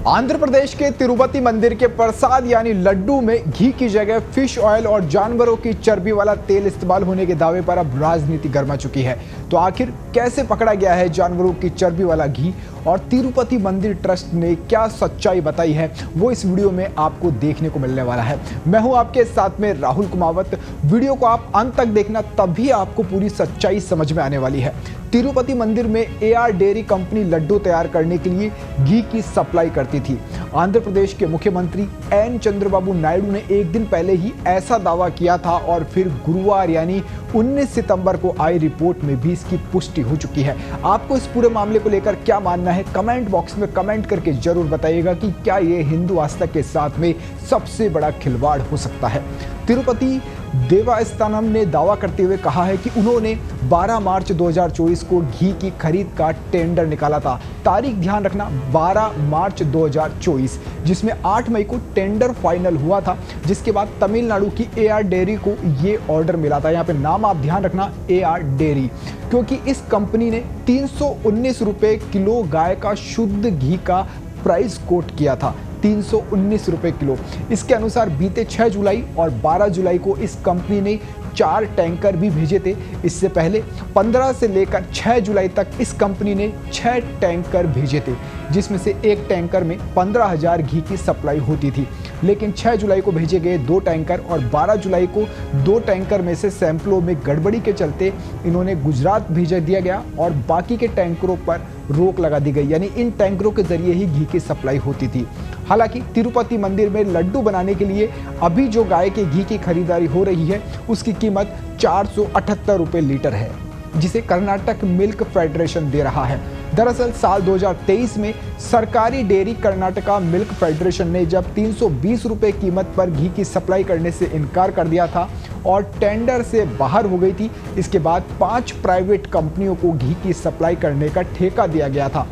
आंध्र प्रदेश के तिरुपति मंदिर के प्रसाद यानी लड्डू में घी की जगह फिश ऑयल और जानवरों की चर्बी वाला तेल इस्तेमाल होने के दावे पर अब राजनीति गर्मा चुकी है। तो आखिर कैसे पकड़ा गया है जानवरों की चर्बी वाला घी और तिरुपति मंदिर ट्रस्ट ने क्या सच्चाई बताई है, वो इस वीडियो में आपको देखने को मिलने वाला है। मैं हूं आपके साथ में राहुल कुमावत। वीडियो को आप अंत तक देखना, तभी आपको पूरी सच्चाई समझ में आने वाली है। तिरुपति मंदिर में AR डेयरी कंपनी लड्डू तैयार करने के लिए घी की सप्लाई करती थी। आंध्र प्रदेश के मुख्यमंत्री N चंद्रबाबू नायडू ने एक दिन पहले ही ऐसा दावा किया था और फिर गुरुवार यानी 19 सितंबर को आई रिपोर्ट में भी इसकी पुष्टि हो चुकी है। आपको इस पूरे मामले को लेकर क्या मानना है, कमेंट बॉक्स में कमेंट करके जरूर बताइएगा कि क्या ये हिंदू आस्था के साथ में सबसे बड़ा खिलवाड़ हो सकता है। तिरुपति देवस्थानम ने दावा करते हुए कहा है कि उन्होंने 12 मार्च 2024 को घी की खरीद का टेंडर निकाला था। तारीख ध्यान रखना 12 मार्च 2024, जिसमें 8 मई को टेंडर फाइनल हुआ था, जिसके बाद तमिलनाडु की AR डेयरी को ये ऑर्डर मिला था। यहाँ पे नाम आप ध्यान रखना AR डेयरी, क्योंकि इस कंपनी ने 319 रुपये किलो गाय का शुद्ध घी का प्राइस कोट किया था। 319 रुपये किलो। इसके अनुसार बीते 6 जुलाई और 12 जुलाई को इस कंपनी ने 4 टैंकर भी भेजे थे। इससे पहले 15 से लेकर 6 जुलाई तक इस कंपनी ने 6 टैंकर भेजे थे, जिसमें से एक टैंकर में 15,000 घी की सप्लाई होती थी। लेकिन 6 जुलाई को भेजे गए 2 टैंकर और 12 जुलाई को 2 टैंकर में से सैंपलों में गड़बड़ी के चलते इन्होंने गुजरात भेज दिया गया और बाकी के टैंकरों पर रोक लगा दी गई, यानी इन टैंकरों के जरिए ही घी की सप्लाई होती थी। हालांकि तिरुपति मंदिर में लड्डू बनाने के लिए अभी जो गाय के घी की खरीदारी हो रही है उसकी कीमत 478 रुपये लीटर है, जिसे कर्नाटक मिल्क फेडरेशन दे रहा है। दरअसल साल 2023 में सरकारी डेयरी कर्नाटका मिल्क फेडरेशन ने जब 320 रुपये कीमत पर घी की सप्लाई करने से इनकार कर दिया था और टेंडर से बाहर हो गई थी, इसके बाद 5 प्राइवेट कंपनियों को घी की सप्लाई करने का ठेका दिया गया था।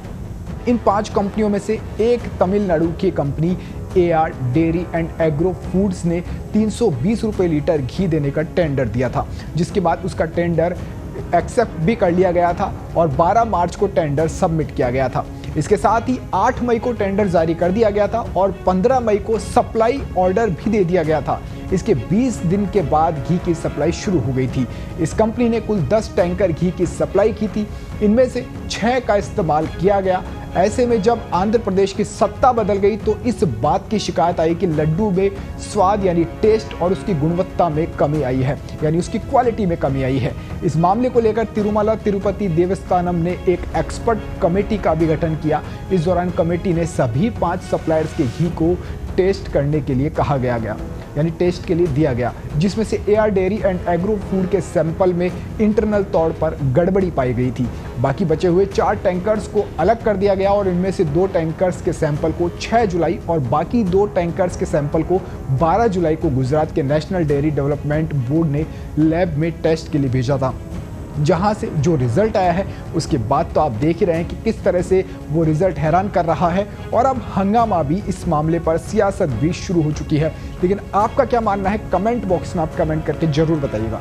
इन 5 कंपनियों में से एक तमिलनाडु की company AR dairy and agro foods ने 320 रुपये लीटर घी देने का टेंडर दिया था, जिसके बाद उसका टेंडर एक्सेप्ट भी कर लिया गया था और 12 मार्च को टेंडर सबमिट किया गया था। इसके साथ ही 8 मई को टेंडर जारी कर दिया गया था और 15 मई को सप्लाई ऑर्डर भी दे दिया गया था। इसके 20 दिन के बाद घी की सप्लाई शुरू हो गई थी। इस कंपनी ने कुल 10 टैंकर घी की सप्लाई की थी, इनमें से 6 का इस्तेमाल किया गया। ऐसे में जब आंध्र प्रदेश की सत्ता बदल गई तो इस बात की शिकायत आई कि लड्डू में स्वाद यानी टेस्ट और उसकी गुणवत्ता में कमी आई है, यानी उसकी क्वालिटी में कमी आई है। इस मामले को लेकर तिरुमला तिरुपति देवस्थानम ने एक एक्सपर्ट कमेटी का भी गठन किया। इस दौरान कमेटी ने सभी 5 सप्लायर्स के घी को टेस्ट करने के लिए कहा गया यानी टेस्ट के लिए दिया गया, जिसमें से AR dairy and agro food के सैंपल में इंटरनल तौर पर गड़बड़ी पाई गई थी। बाकी बचे हुए 4 टैंकर्स को अलग कर दिया गया और इनमें से 2 टैंकर्स के सैंपल को 6 जुलाई और बाकी 2 टैंकर्स के सैंपल को 12 जुलाई को गुजरात के नेशनल डेयरी डेवलपमेंट बोर्ड ने लैब में टेस्ट के लिए भेजा था, जहां से जो रिजल्ट आया है उसके बाद तो आप देख ही रहे हैं कि किस तरह से वो रिजल्ट हैरान कर रहा है और अब हंगामा भी इस मामले पर, सियासत भी शुरू हो चुकी है। लेकिन आपका क्या मानना है, कमेंट बॉक्स में आप कमेंट करके जरूर बताइएगा।